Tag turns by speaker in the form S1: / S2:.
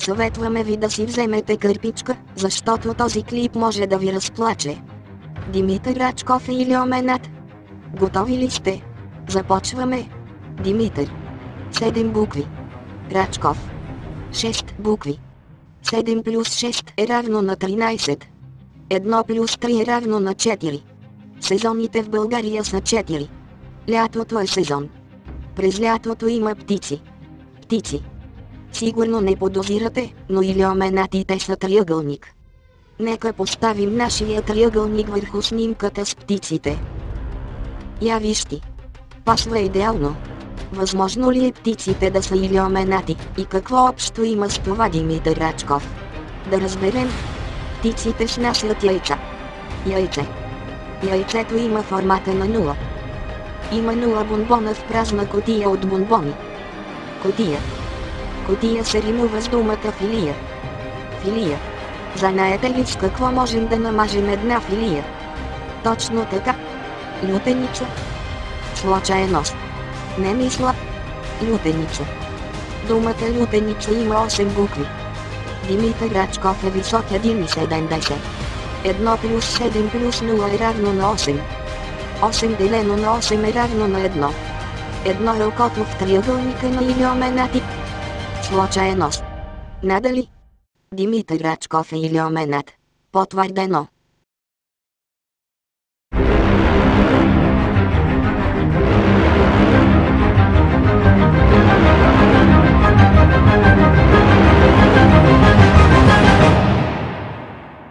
S1: Съветваме ви да си вземете кърпичка, защото този клип може да ви разплаче. Димитър Рачков или Оменат? Готови ли сте? Започваме. Димитър. 7 букви. Рачков. 6 букви. 7 плюс 6 е равно на 13. 1 плюс 3 е равно на 4. Сезоните в България са 4. Лятото е сезон. През лятото има птици. Птици. Сигурно не подозирате, но илиоменатите са триъгълник. Нека поставим нашия триъгълник върху снимката с птиците. Я виж ти. Пасва идеално. Възможно ли е птиците да са илиоменати и какво общо има с това, Димитър Рачков? Да разберем. Птиците снасят яйца. Яйце. Яйцето има формата на нула. Има 0 бонбона в празна кутия от бонбони. Кутия. Кутия се римува с думата филия. Филия. Знаете ли с какво можем да намажем една филия? Точно така. Лютеница. Случайност. Не мисля. Лютеница. Думата лютеница има 8 букви. Димитър Рачков е висок 1,70. 1 плюс 7 плюс 0 е равно на 8. 8 делено на 8 е равно на 1. 1 е окото в триъгълника на илиоменати. Случайност. Надали? Димитър Рачков е илиоменат. Потвърдено.